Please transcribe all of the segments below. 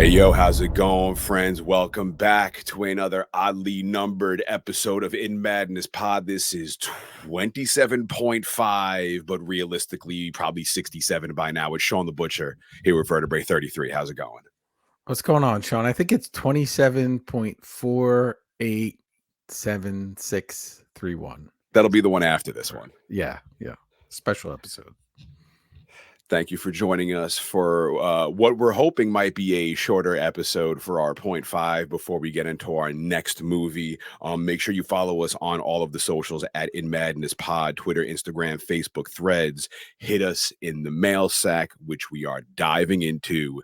Hey, yo, how's it going, friends? Welcome back to another oddly numbered episode of In Madness Pod. This is 27.5, but realistically, probably 67 by now. It's Sean the Butcher here with Vertebrae 33. How's it going? What's going on, Sean? I think it's 27.487631. That'll be the one after this one. Yeah. Special episode. Thank you for joining us for what we're hoping might be a shorter episode for our point five before we get into our next movie. Make sure you follow us on all of the socials at In Madness Pod, Twitter, Instagram, Facebook, Threads. Hit us in the mail sack, which we are diving into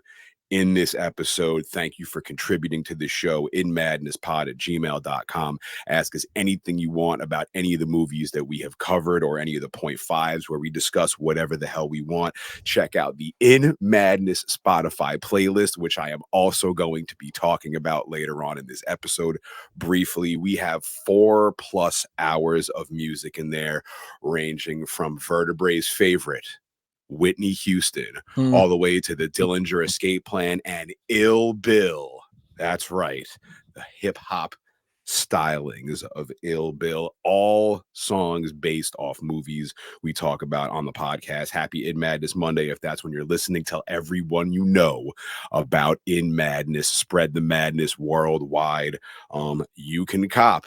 in this episode. Thank you for contributing to the show. inmadnesspod@gmail.com. Ask us anything you want about any of the movies that we have covered or any of the point fives where we discuss whatever the hell we want. Check out the In Madness Spotify playlist, which I am also going to be talking about later on in this episode briefly. We have 4+ hours of music in there, ranging from Vertebrae's favorite, Whitney Houston, all the way to the Dillinger Escape Plan and Ill Bill. That's right. The hip hop stylings of Ill Bill, all songs based off movies we talk about on the podcast. Happy In Madness Monday. If that's when you're listening, tell everyone you know about In Madness. Spread the madness worldwide. You can cop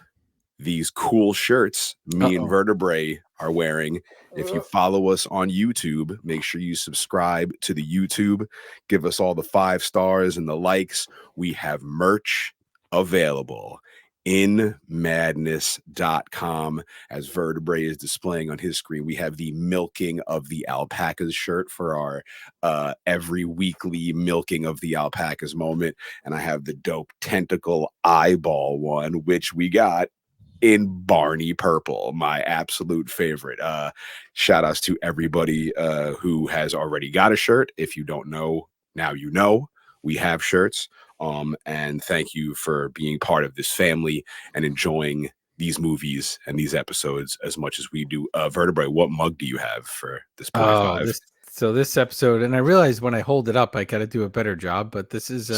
these cool shirts me and Vertebrae are wearing. If you follow us on YouTube, make sure you subscribe to the YouTube. Give us all the 5 stars and the likes. We have merch available. InMadness.com. As Vertebrae is displaying on his screen, we have the milking of the alpacas shirt for our every weekly milking of the alpacas moment. And I have the dope tentacle eyeball one, which we got in Barney purple, my absolute favorite. Shout outs to everybody who has already got a shirt. If you don't know, now you know. We have shirts. And thank you for being part of this family and enjoying these movies and these episodes as much as we do. Vertebrae, what mug do you have for this point five? This episode, and I realized when I hold it up, I got to do a better job, but this is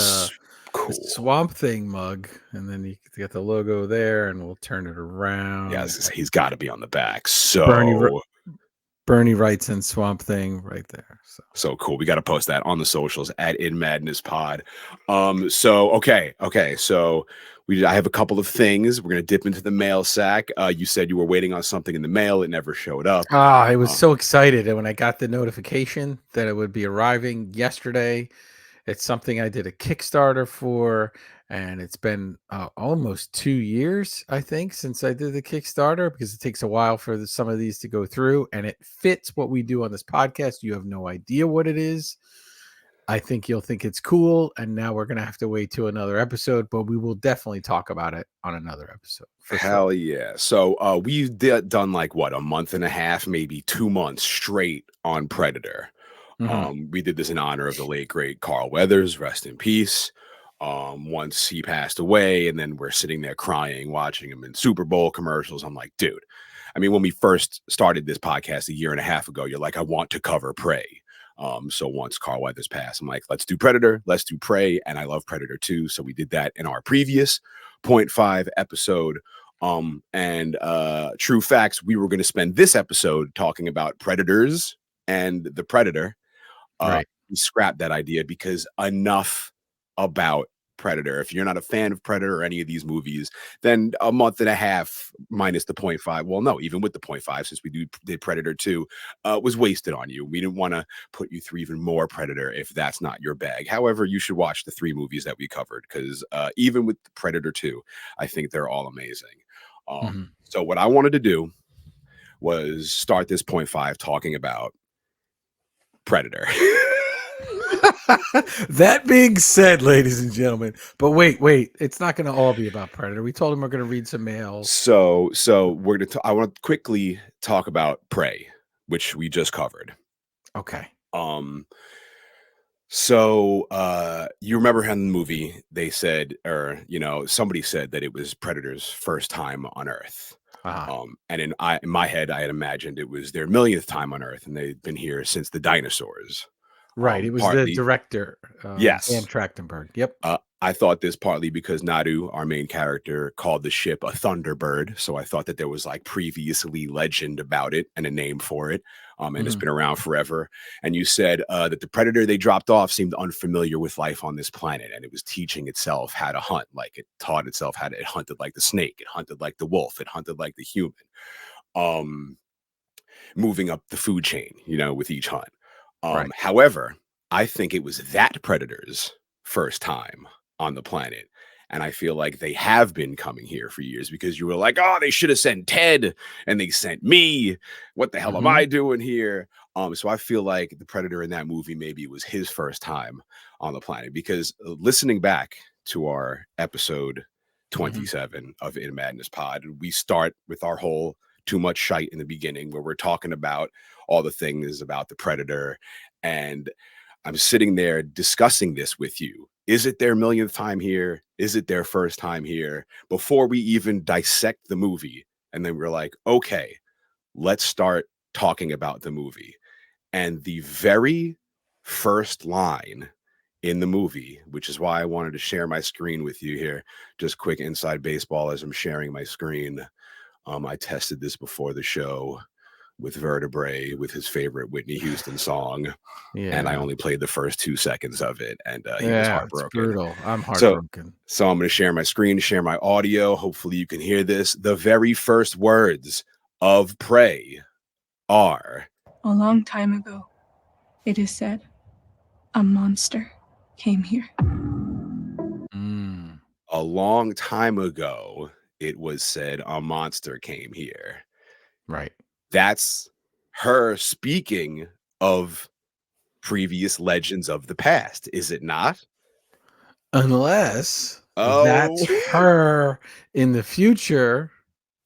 cool Swamp Thing mug, and then you get the logo there, and we'll turn it around. Yes, he's got to be on the back. So Bernie writes in Swamp Thing right there. So cool. We got to post that on the socials at In Madness Pod. So I have a couple of things. We're gonna dip into the mail sack. You said you were waiting on something in the mail. It never showed up. I was so excited, and when I got the notification that it would be arriving yesterday, it's something I did a Kickstarter for, and it's been almost 2 years, I think, since I did the Kickstarter, because it takes a while for some of these to go through, and it fits what we do on this podcast. You have no idea what it is. I think you'll think it's cool, and now we're going to have to wait to another episode, but we will definitely talk about it on another episode. Hell yeah. So we've done like, what, a month and a half, maybe 2 months straight on Predator. We did this in honor of the late, great Carl Weathers, rest in peace. Once he passed away, and then we're sitting there crying, watching him in Super Bowl commercials. I'm like, dude, I mean, when we first started this podcast 1.5 years ago, you're like, I want to cover Prey. So once Carl Weathers passed, I'm like, let's do Predator, let's do Prey, and I love Predator too. So we did that in our previous point five episode. True facts, we were going to spend this episode talking about Predators and the Predator. Right. We scrapped that idea because enough about Predator. If you're not a fan of Predator or any of these movies, then a month and a half minus the 0.5, well, no, even with the 0.5, since we did Predator 2, was wasted on you. We didn't want to put you through even more Predator if that's not your bag. However, you should watch the 3 movies that we covered, because even with Predator 2, I think they're all amazing. So what I wanted to do was start this 0.5 talking about Predator. That being said, ladies and gentlemen, but wait, it's not going to all be about Predator. We told him we're going to read some mail. So we're going to, I want to quickly talk about Prey, which we just covered. Okay. So you remember how in the movie they said, or, somebody said that it was Predator's first time on Earth. And in my head, I had imagined it was their millionth time on Earth, and they'd been here since the dinosaurs. Right, it was the Partly, director, Dan yes. Trachtenberg. Yep. I thought this partly because Nadu, our main character, called the ship a Thunderbird. So I thought that there was like previously legend about it and a name for it. And it's Mhm, been around forever. And you said that the predator they dropped off seemed unfamiliar with life on this planet, and it was teaching itself how to hunt. Like it taught itself how to, it hunted like the snake, it hunted like the wolf, it hunted like the human. Um, Moving up the food chain, with each hunt. right. However, I think it was that predator's first time on the planet. And I feel like they have been coming here for years because you were like, oh, they should have sent Ted and they sent me. What the hell am I Mhm, doing here? So I feel like the predator in that movie, maybe it was his first time on the planet because listening back to our episode mhm, 27 of In Madness Pod, we start with our whole too much shite in the beginning where we're talking about all the things about the predator, and I'm sitting there discussing this with you. Is it their millionth time here? Is it their first time here? Before we even dissect the movie. And then we're like, okay, let's start talking about the movie. And the very first line in the movie, which is why I wanted to share my screen with you here, just quick inside baseball as I'm sharing my screen. I tested this before the show with Vertebrae with his favorite Whitney Houston song, and I yeah. only played the first 2 seconds of it, and he was Yeah, it's heartbroken. brutal. I'm So heartbroken. so I'm gonna share my screen, share my audio. Hopefully you can hear this. The very first words of Prey are A long time ago, it is said, a monster came here. Mm, a long time ago, it was said a monster came here. right. That's her speaking of previous legends of the past, is it not? Unless Oh, that's her in the future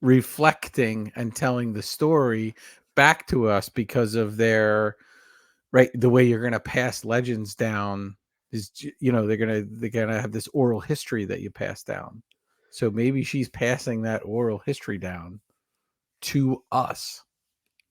reflecting and telling the story back to us because of their right, the way you're gonna pass legends down is they're gonna have this oral history that you pass down. So maybe she's passing that oral history down to us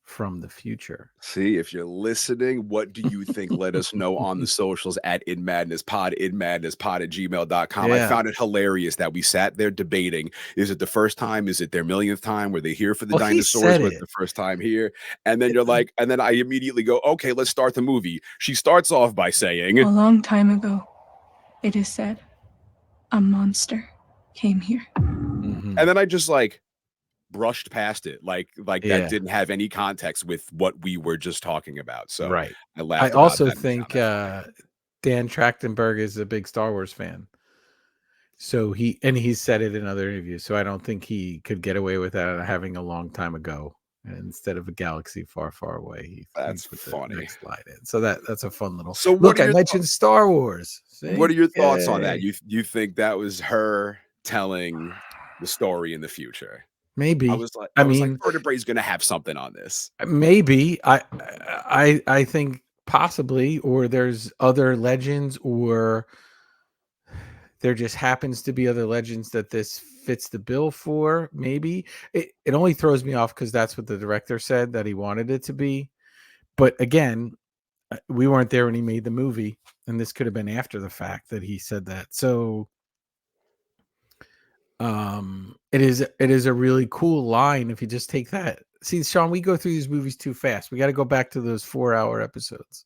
from the future. see, if you're listening, what do you think? Let us know on the socials at inmadnesspod at gmail.com. I Yeah. found it hilarious that we sat there debating. Is it the first time? Is it their millionth time? Were they here for the Well, he dinosaurs? said Was it it. the first time here? And then It you're like, and then I immediately go, okay, let's start the movie. She starts off by saying, A long time ago, it is said, a monster came here. Mhm. and then I just like brushed past it like that Yeah. didn't have any context with what we were just talking about. So Right. I I laughed about also that and found think, that funny. Dan Trachtenberg is a big Star Wars fan. So he's said it in other interviews, so I don't think he could get away with that having a long time ago instead of a galaxy far, far away. He That's put the funny. next line in. So that's a fun little So look. I mentioned Star Wars. what See? are your thoughts on that? Yay. You think that was her telling the story in the future? I Maybe. was like I I was like, mean, Vertebrae's gonna have something on this. maybe. I think possibly, or there's other legends, or there just happens to be other legends that this fits the bill for. Maybe it only throws me off because that's what the director said that he wanted it to be. But again, we weren't there when he made the movie, and this could have been after the fact that he said that. So it is a really cool line if you just take that. See, Sean, we go through these movies too fast. We got to go back to those 4-hour episodes.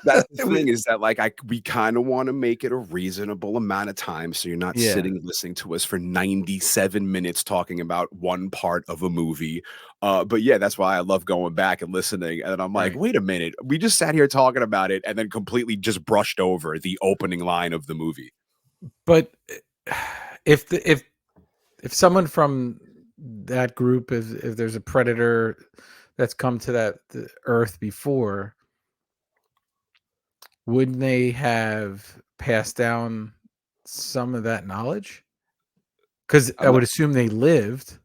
That's the We- thing is that, like, we kinda wanna make it a reasonable amount of time so you're not yeah, sitting listening to us for 97 minutes talking about one part of a movie, but yeah, that's why I love going back and listening, and I'm like, right. "Wait a minute, we just sat here talking about it and then completely just brushed over the opening line of the movie." But if someone from that group, if there's a predator that's come to the earth before, wouldn't they have passed down some of that knowledge? Because I I'm not would assume they lived.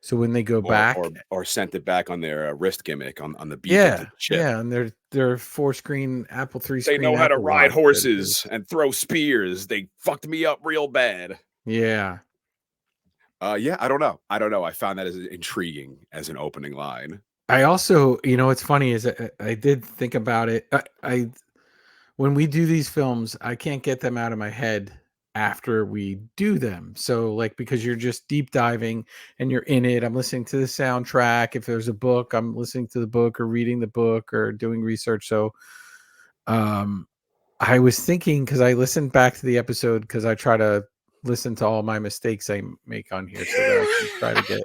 So when they go or back, or or sent it back on their, wrist gimmick on the beacon to yeah, the ship. yeah, and their 4 screen Apple three They screen know how to Apple ride Watch that it horses is. and throw spears, they fucked me up real bad. Yeah. Yeah, I don't know. I don't know. I found that as intriguing as an opening line. I also, what's funny is I did think about it. I when we do these films, I can't get them out of my head after we do them. So like because you're just deep diving and you're in it, I'm listening to the soundtrack. If there's a book, I'm listening to the book or reading the book or doing research. So um I was thinking because I listened back to the episode because I try to listen to all my mistakes I make on here so that I can try to get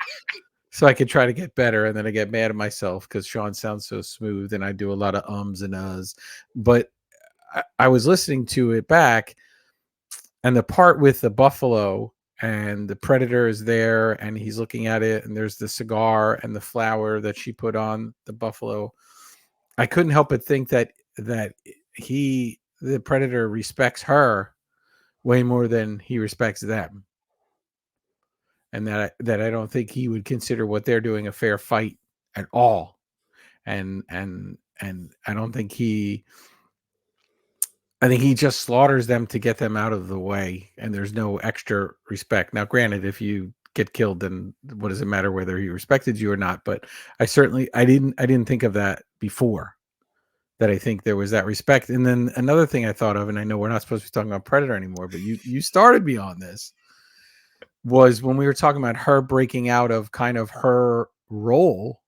so I could try to get better, and then I get mad at myself because Sean sounds so smooth, and I do a lot of ums and uhs. But I was listening to it back, and the part with the buffalo and the predator is there, and he's looking at it, and there's the cigar and the flower that she put on the buffalo. I couldn't help but think that the predator, respects her way more than he respects them, and that I don't think he would consider what they're doing a fair fight at all. And I don't think I think he just slaughters them to get them out of the way, and there's no extra respect. Now, granted, if you get killed, then what does it matter whether he respected you or not? But I didn't think of that before. That I think there was that respect. And then another thing I thought of, and I know we're not supposed to be talking about Predator anymore, but you started me on this, was when we were talking about her breaking out of kind of her role.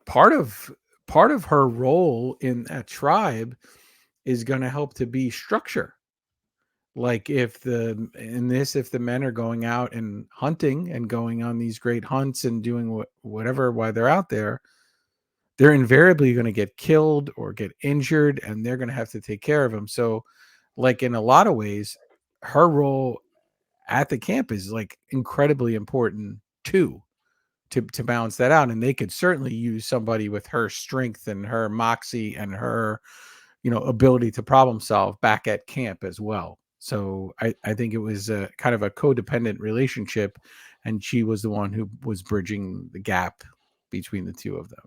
Part of part of her role in that tribe is going to help to be structure. Like if the men are going out and hunting and going on these great hunts and doing whatever while they're out there, they're invariably going to get killed or get injured, and they're going to have to take care of them. So like in a lot of ways, her role at the camp is like incredibly important too, to balance that out. And they could certainly use somebody with her strength and her moxie and her ability to problem solve back at camp as well. So I think it was a kind of a codependent relationship, and she was the one who was bridging the gap between the two of them.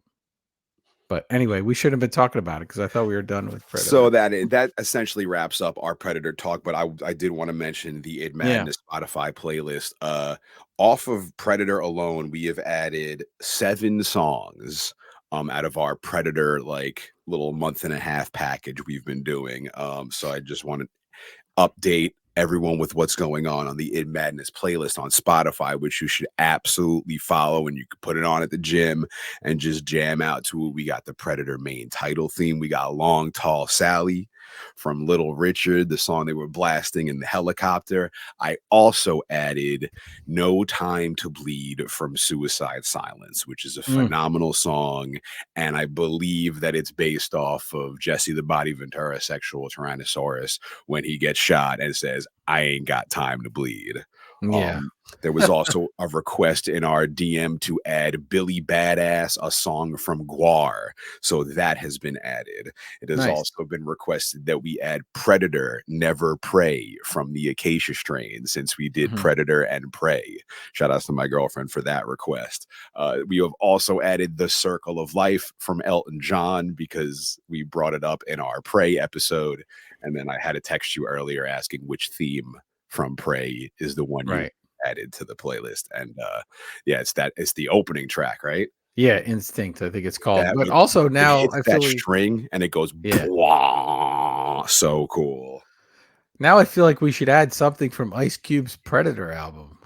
But anyway, we shouldn't have been talking about it because I thought we were done with So Predator. that essentially wraps up our Predator talk, but I did want to mention the Id Yeah. Madness Spotify playlist. Off of Predator alone, we have added 7 songs out of our Predator like little month and a half package we've been doing. So I just want to update everyone with what's going on the Id Madness playlist on Spotify, which you should absolutely follow. And you can put it on at the gym and just jam out to it. We got the Predator main title theme. We got Long Tall Sally from Little Richard, the song they were blasting in the helicopter. I also added No Time to Bleed from Suicide Silence, which is a phenomenal song. And I believe that it's based off of Jesse the Body Ventura, sexual Tyrannosaurus, when he gets shot and says, I ain't got time to bleed. Yeah. There was also a request in our DM to add Billy Badass, a song from Guar. So that has been added. It has Nice. also been requested that we add Predator, Never Prey from the Acacia Strain, since we did Predator and Prey. Shout out to my girlfriend for that request. We have also added The Circle of Life from Elton John because we brought it up in our Prey episode. And then I had to text you earlier asking which theme from Prey is the one you Right. added to the playlist. And yeah, it's the opening track, right? Yeah, Instinct, I think it's called. That But when also it now hits I that feel like string and it goes yeah. so cool. Now I feel like we should add something from Ice Cube's Predator album.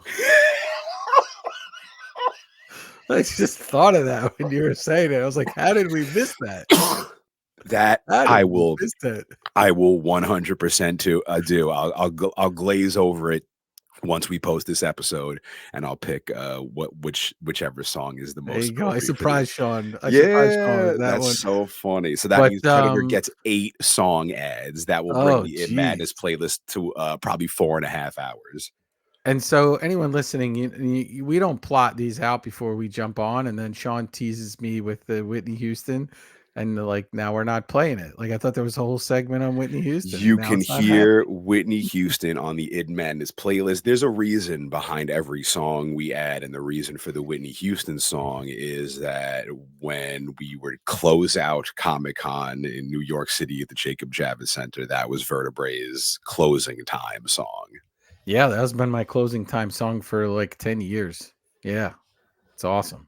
I just thought of that when you were saying it. I was like, how did we miss that? That How did I we will miss that? 100% do. I'll glaze over it once we post this episode, and I'll pick whichever song is the There most you go. I appropriate for the. surprised Sean. I surprised Sean Yeah, with that one. that's so funny. So that But means Predator gets 8 song ads. That will bring oh the In geez. Madness playlist to probably 4.5 hours. And so anyone listening, we don't plot these out before we jump on, and then Sean teases me with the Whitney Houston, and like now we're not playing it. Like I thought there was a whole segment on Whitney Houston, and You now can it's not hear happening. Whitney Houston on the Id Madness playlist. There's a reason behind every song we add, and the reason for the Whitney Houston song is that when we were close out Comic-Con in New York City at the Jacob Javits Center, that was Vertebrae's closing time song. Yeah, that has been my closing time song for like 10 years. Yeah, it's awesome.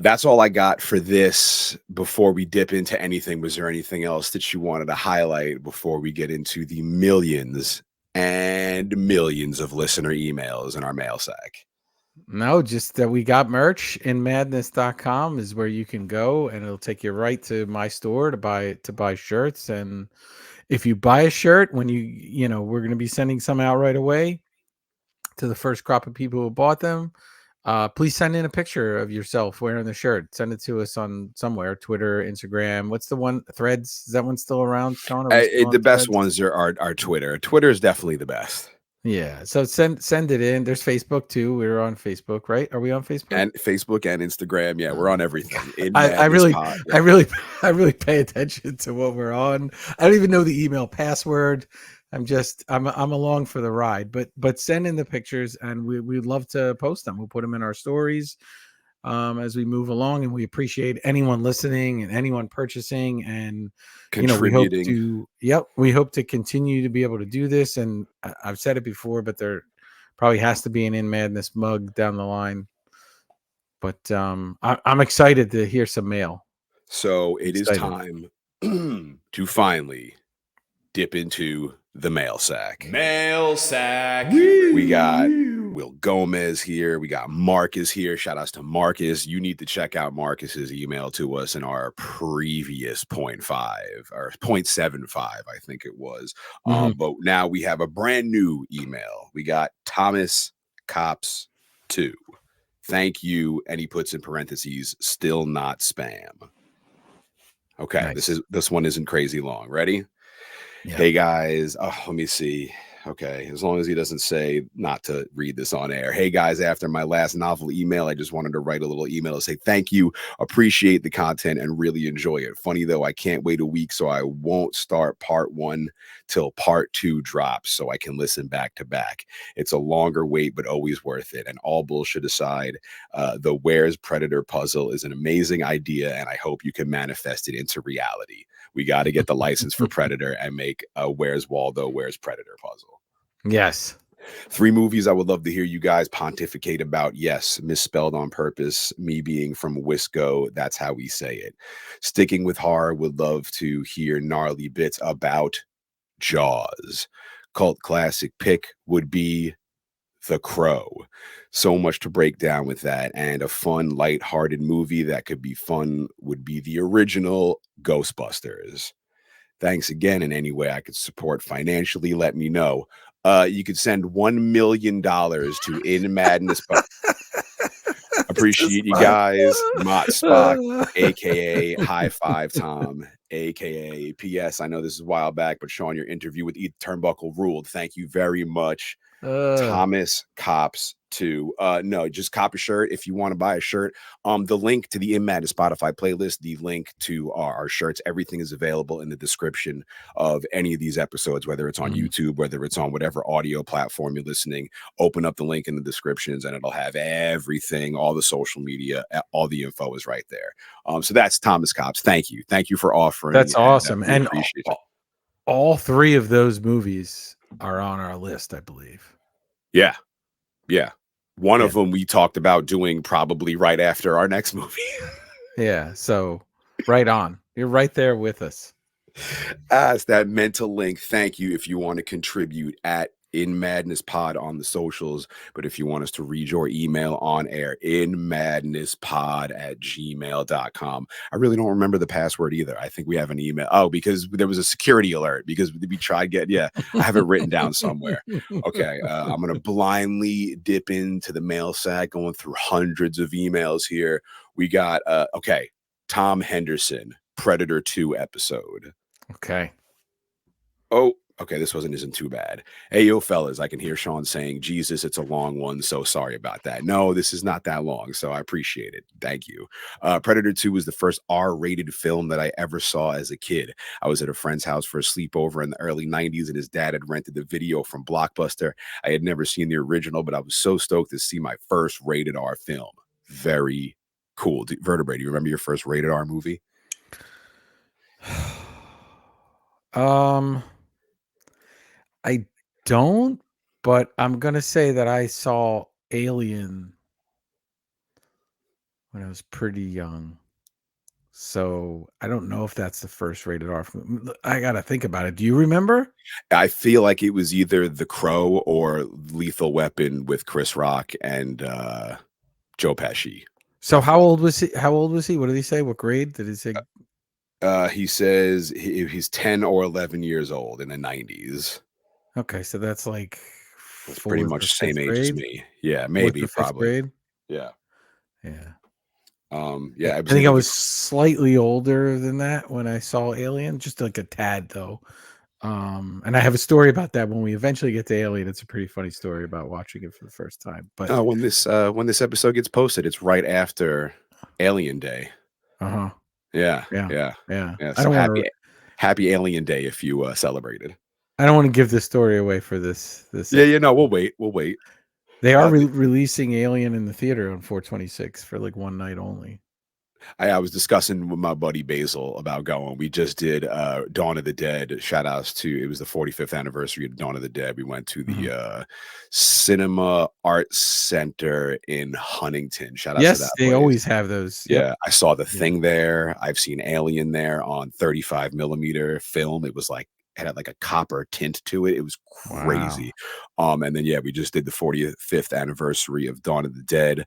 That's all I got for this. Before we dip into anything, was there anything else that you wanted to highlight before we get into the millions and millions of listener emails in our mail sack? No, just that we got merch. InMadness.com is where you can go, and it'll take you right to my store to buy shirts. And if you buy a shirt, when we're going to be sending some out right away to the first crop of people who bought them. Please send in a picture of yourself wearing the shirt. Send it to us on somewhere, Twitter, Instagram. What's the one? Threads? Is that one still around, Sean? Are we still The on best Threads? ones are Twitter. Twitter is definitely the best. Yeah. So send it in. There's Facebook too. We're on Facebook, right? Are we on Facebook? And Facebook and Instagram. Yeah, we're on everything. In I Madness really, Pod. I Yeah. really, I really pay attention to what we're on. I don't even know the email password. I'm along for the ride. But send in the pictures, and we'd love to post them. We'll put them in our stories as we move along, and we appreciate anyone listening and anyone purchasing. And Contributing. we hope to continue to be able to do this. And I've said it before, but there probably has to be an In Madness mug down the line. But I'm excited to hear some mail. So it is Excited. time to finally dip into the mail sack. Mail sack. We got Will Gomez here. We got Marcus here. Shout outs to Marcus. You need to check out Marcus's email to us in our previous 0.5 or 0.75, I think it was. But now we have a brand new email. We got Thomas Cops 2. Thank you. And he puts in parentheses, still not spam. Okay, Nice. this one isn't crazy long. Ready? Yep. Hey guys, let me see. Okay, as long as he doesn't say not to read this on air. Hey guys, after my last novel email, I just wanted to write a little email to say thank you, appreciate the content, and really enjoy it. Funny though, I can't wait a week, so I won't start part 1 till part 2 drops so I can listen back to back. It's a longer wait, but always worth it. And all bullshit aside, the Where's Predator puzzle is an amazing idea, and I hope you can manifest it into reality. We got to get the license for Predator and make a Where's Waldo, Where's Predator puzzle. Yes. 3 movies I would love to hear you guys pontificate about. Yes, misspelled on purpose. Me being from Wisco, that's how we say it. Sticking with horror, would love to hear gnarly bits about Jaws. Cult classic pick would be The Crow. So much to break down with that. And a fun, light-hearted movie that could be fun would be the original Ghostbusters. Thanks again. In any way I could support financially, let me know. You could send $1 million to In Madness. Appreciate you guys. Mott Spock, aka High Five Tom, aka PS. I know this is a while back, but Sean, your interview with Ethan Turnbuckle ruled. Thank you very much. Thomas Cops 2. No, just cop a shirt if you want to buy a shirt. The link to the In Madness Spotify playlist, the link to our shirts, everything is available in the description of any of these episodes, whether it's on YouTube, whether it's on whatever audio platform you're listening. Open up the link in the descriptions and it'll have everything, all the social media, all the info is right there. So that's Thomas Cops. Thank you. Thank you for offering. That's awesome. We And appreciate it. all 3 of those movies are on our list, I believe. Yeah. Yeah. One of them we talked about doing probably right after our next movie. Yeah. So right on. You're right there with us. It's that mental link. Thank you if you want to contribute at In Madness Pod on the socials. But if you want us to read your email on air, inmadnesspod@gmail.com. I really don't remember the password either. I think we have an email. Oh, because there was a security alert because we tried I have it written down somewhere. Okay. I'm going to blindly dip into the mail sack, going through hundreds of emails here. We got, Tom Henderson, Predator 2 episode. Okay. Oh, okay. This isn't too bad. Hey, yo, fellas, I can hear Sean saying, Jesus, it's a long one. So sorry about that. No, this is not that long. So I appreciate it. Thank you. Predator 2 was the first R-rated film that I ever saw as a kid. I was at a friend's house for a sleepover in the early 90s, and his dad had rented the video from Blockbuster. I had never seen the original, but I was so stoked to see my first rated R film. Very cool. Vertebrae, do you remember your first rated R movie? I don't, but I'm gonna say that I saw Alien. when I was pretty young. So I don't know if that's the first rated R film. I gotta think about it. Do you remember? I feel like it was either The Crow or Lethal Weapon with Chris Rock and Joe Pesci. So how Definitely. old was he? How old was he? What did he say? What grade did he say? He says he's 10 or 11 years old in the 90s. Okay, so that's like That's pretty fourth or much same fifth age as grade. me. Yeah, Fourth maybe, or fifth probably. grade. Yeah. Yeah. Yeah, it I was think I either was slightly older than that when I saw Alien, just like a tad though. And I have a story about that when we eventually get to Alien. It's a pretty funny story about watching it for the first time. But when this episode gets posted, it's right after Alien Day. uh-huh. Yeah, Yeah. yeah, Yeah. yeah. I So don't want to happy Alien Day if you celebrated. I don't want to give the story away for this Yeah, yeah. No, episode. we'll wait. We'll wait. They are The, releasing Alien in the theater on 4/26 for like one night only. I was discussing with my buddy Basil about going. We just did Dawn of the Dead. Shout outs to it was the 45th anniversary of Dawn of the Dead. We went to Mhm. the Cinema Arts Center in Huntington. Shout outs to Yes, that they place. always have those. Yep. Yeah, I saw The Yeah. Thing there. I've seen Alien there on 35 millimeter film. It was like it had like a copper tint to it. It was Wow. crazy. And then yeah, we just did the 45th anniversary of Dawn of the Dead.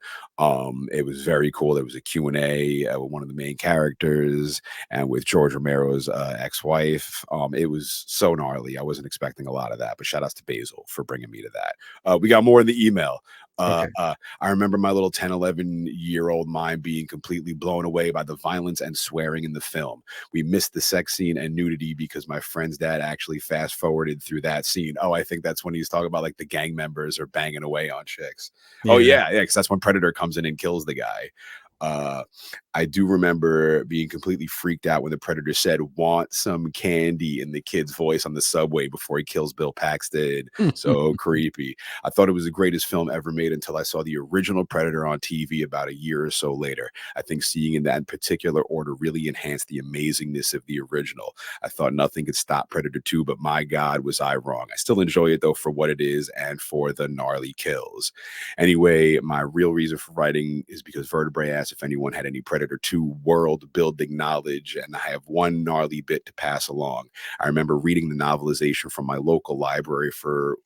It was very cool. There was a Q&A with one of the main characters and with George Romero's ex-wife. It was so gnarly. I wasn't expecting a lot of that, but shout outs to Basil for bringing me to that. We got more in the email. Okay. I remember my little 10, 11-year-old mind being completely blown away by the violence and swearing in the film. We missed the sex scene and nudity because my friend's dad actually fast forwarded through that scene. Oh, I think that's when he's talking about like the gang members are banging away on chicks. Oh, Yeah. yeah, because that's when Predator comes in and kills the guy. Uh, I do remember being completely freaked out when the Predator said, "Want some candy," in the kid's voice on the subway before he kills Bill Paxton. So creepy. I thought it was the greatest film ever made until I saw the original Predator on TV about a year or so later. I think seeing in that particular order really enhanced the amazingness of the original. I thought nothing could stop Predator 2, but my God, was I wrong. I still enjoy it though for what it is and for the gnarly kills. Anyway, my real reason for writing is because Vertebrae asked if anyone had any Predator 2 world building knowledge, and I have one gnarly bit to pass along. I remember reading the novelization from my local library for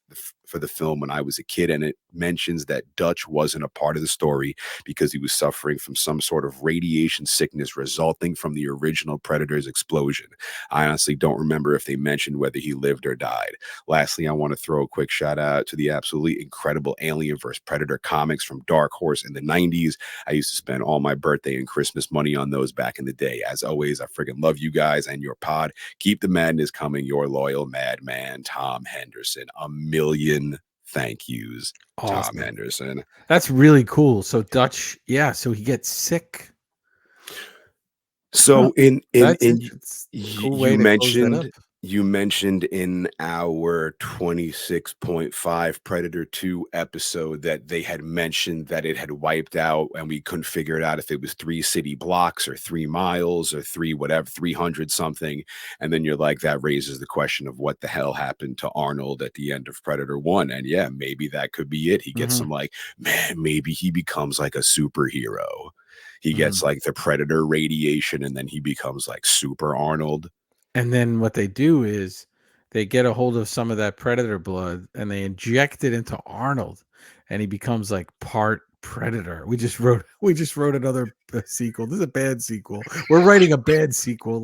the film when I was a kid, and it mentions that Dutch wasn't a part of the story because he was suffering from some sort of radiation sickness resulting from the original Predator's explosion. I honestly don't remember if they mentioned whether he lived or died. Lastly, I want to throw a quick shout out to the absolutely incredible Alien vs. Predator comics from Dark Horse in the 90s. I used to spend all my birthday and Christmas money on those back in the day. As always, I freaking love you guys and your pod. Keep the madness coming. Your loyal madman, Tom Henderson. A million thank yous, Tom Awesome. Henderson. That's really cool. So Dutch, yeah, so he gets sick. Huh. So That's it's a cool way you to close that up. mentioned in our 26.5 Predator 2 episode that they had mentioned that it had wiped out and we couldn't figure it out if it was 3 city blocks or 3 miles or 3 whatever 300 something, and then you're like, that raises the question of what the hell happened to Arnold at the end of Predator 1. And yeah, maybe that could be it. He gets Mhm, some like, man, maybe he becomes like a superhero. He mhm. gets like the Predator radiation and then he becomes like super Arnold. And then what they do is they get a hold of some of that predator blood and they inject it into Arnold and he becomes like part predator. We just wrote another sequel. This is a bad sequel. We're writing a bad sequel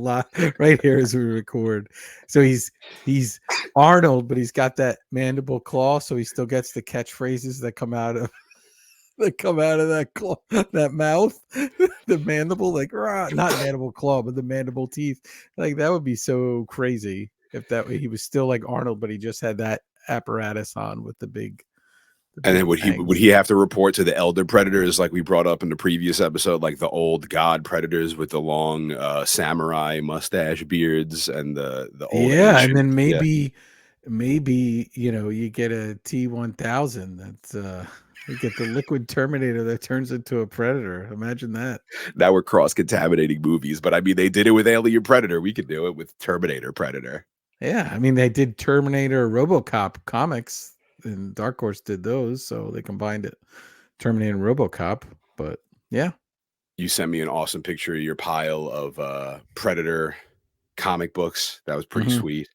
right here as we record. So he's Arnold, but he's got that mandible claw, so he still gets the catchphrases that come out of that claw, that mouth, the mandible, like rah, not mandible claw, but the mandible teeth. Like that would be so crazy if that way he was still like Arnold, but he just had that apparatus on with the And big then would fangs. he have to report to the elder predators like we brought up in the previous episode, like the old god predators with the long samurai mustache beards and the old Yeah, and ancient? then Yeah, maybe you get a T-1000 that's you get the liquid Terminator that turns into a predator. Imagine that. now we're cross contaminating movies, but I mean they did it with Alien Predator. We could do it with Terminator Predator. Yeah, I mean they did Terminator, RoboCop comics, and Dark Horse did those, so they combined it, Terminator and RoboCop. But yeah, You sent me an awesome picture of your pile of Predator comic books. That was pretty Mhm. sweet.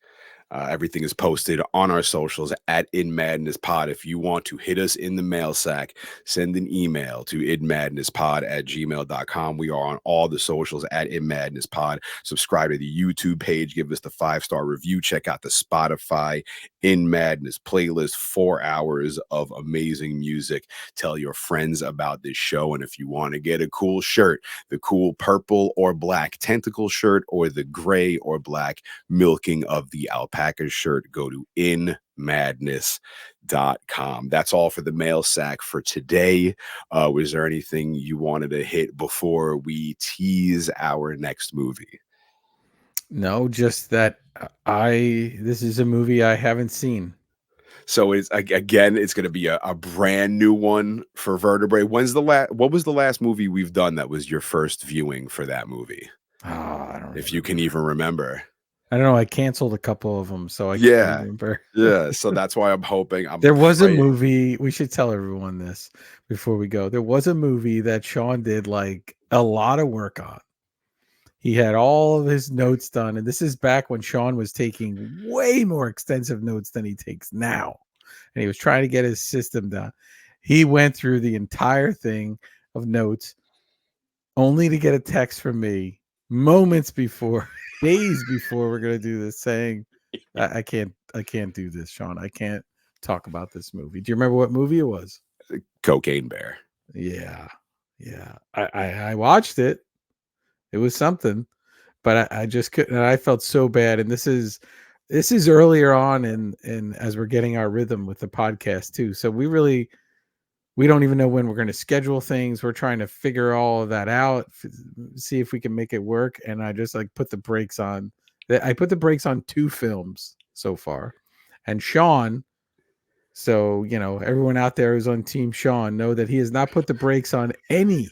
Everything is posted on our socials at In Madness Pod. If you want to hit us in the mail sack, send an email to inmadnesspod@gmail.com. We are on all the socials at In Madness Pod. Subscribe to the YouTube page. Give us the 5-star review. Check out the Spotify In Madness playlist. 4 hours of amazing music. Tell your friends about this show. And if you want to get a cool shirt, the cool purple or black tentacle shirt or the gray or black milking of the alpaca shirt, go to inmadness.com. That's all for the mail sack for today. Was there anything you wanted to hit before we tease our next movie? No, just that this is a movie I haven't seen. So it's again, it's going to be a brand new one for Vertebrae. What was the last movie we've done that was your first viewing for that movie? Oh, I don't If you can remember. even remember. I don't know. I canceled a couple of them, so I can't Yeah. remember. Yeah. So that's why I'm hoping, I'm There was a praying. movie. We should tell everyone this before we go. There was a movie that Sean did like a lot of work on. He had all of his notes done, and this is back when Sean was taking way more extensive notes than he takes now. And he was trying to get his system done. He went through the entire thing of notes only to get a text from me moments before, days before we're gonna do this, saying, I can't do this, Sean. I can't talk about this movie. Do you remember what movie it was? Cocaine Bear. Yeah. Yeah. I watched it. It was something, but I just couldn't. I felt so bad. And this is earlier on in as we're getting our rhythm with the podcast too. So we don't even know when we're going to schedule things. We're trying to figure all of that out, see if we can make it work. And I just like put the brakes on. I put the brakes on 2 films so far, and Sean. So everyone out there who's on Team Sean know that he has not put the brakes on any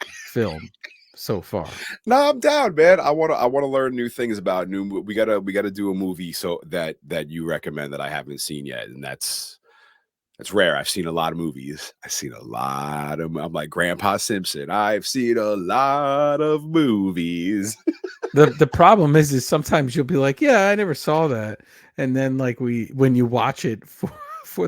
film so far. No, I'm down, man. I wanna learn new things about we gotta do a movie so that you recommend that I haven't seen yet, and that's rare. I've seen a lot of movies. I've seen a lot of. I'm like Grandpa Simpson. I've seen a lot of movies. The problem is sometimes you'll be like, yeah, I never saw that, and then like when you watch it for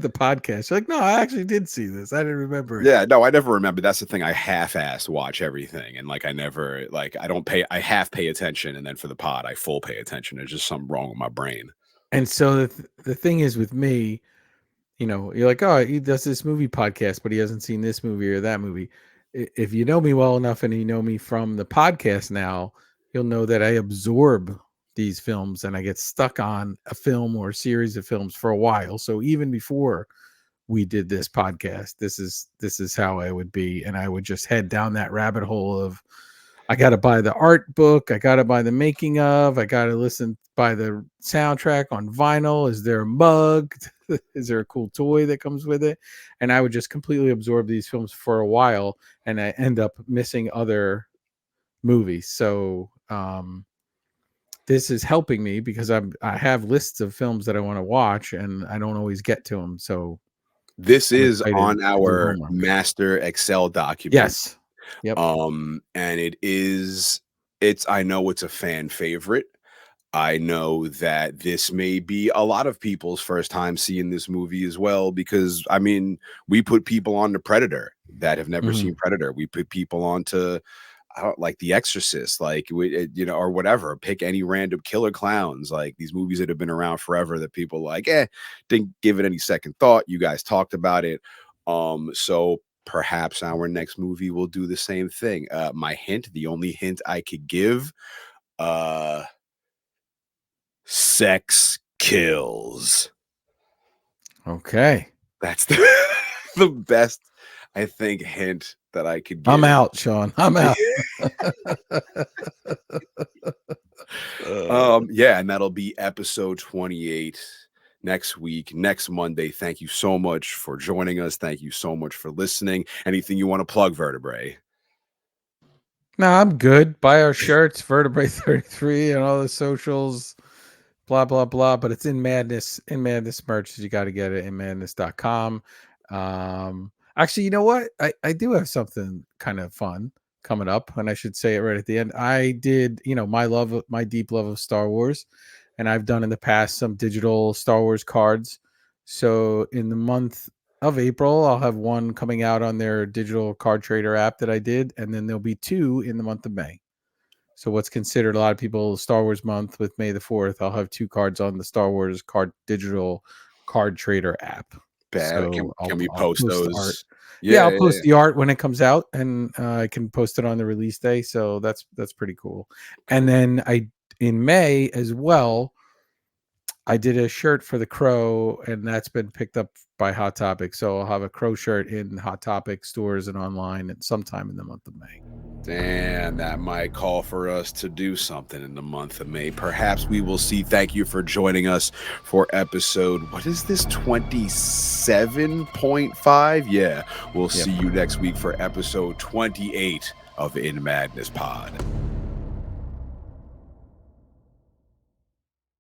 the podcast, you're like, no, I actually did see this. I didn't remember it. Yeah, no, I never remember. That's the thing. I half-ass watch everything, and like I never like I don't pay. I half pay attention, and then for the pod, I full pay attention. There's just something wrong with my brain. And so the thing is with me, you're like, oh, he does this movie podcast, but he hasn't seen this movie or that movie. If you know me well enough and you know me from the podcast now, you'll know that I absorb these films and I get stuck on a film or a series of films for a while. So even before we did this podcast, this is how I would be. And I would just head down that rabbit hole of, I got to buy the art book. I got to buy the making of. I got to buy the soundtrack on vinyl. Is there a mug? Is there a cool toy that comes with it? And I would just completely absorb these films for a while, and I end up missing other movies. So this is helping me because I have lists of films that I want to watch, and I don't always get to them. So This I'm is excited on to do our homework. master Excel document. Yes. Yep. And I know it's a fan favorite. I know that this may be a lot of people's first time seeing this movie as well, because I mean, we put people on to Predator that have never Mhm. seen Predator. We put people on to I don't like The Exorcist, like or whatever. Pick any random killer clowns, like these movies that have been around forever that people like, didn't give it any second thought. You guys talked about it. So perhaps our next movie will do the same thing. My hint, the only hint I could give, sex kills. Okay. That's the, the best, I think, hint that I could give. I'm out, Sean. I'm out. Yeah, and that'll be episode 28 next week, next Monday. Thank you so much for joining us. Thank you so much for listening. Anything you want to plug, Vertebrae? No, I'm good. Buy our shirts, Vertebrae 33, and all the socials, blah, blah, blah. But it's in Madness merch. You got to get it in madness.com. Actually, you know what? I do have something kind of fun coming up, and I should say it right at the end. I did, my deep love of Star Wars, and I've done in the past some digital Star Wars cards. So in the month of April, I'll have one coming out on their digital card trader app that I did, and then there'll be 2 in the month of May. So what's considered a lot of people Star Wars month with May the 4th, I'll have 2 cards on the Star Wars digital card trader app. Bad. So Can we I'll post post the art. those? Yeah, Yeah, I'll yeah, post yeah. the art when it comes out, and I can post it on the release day. So that's pretty cool. And Cool. then in May as well, I did a shirt for the Crow, and that's been picked up by Hot Topic. So I'll have a Crow shirt in Hot Topic stores and online at sometime in the month of May. Dan, that might call for us to do something in the month of May. Perhaps we will see. Thank you for joining us for episode, what is this, 27.5? Yeah, we'll see you next week for episode 28 of In Madness Pod.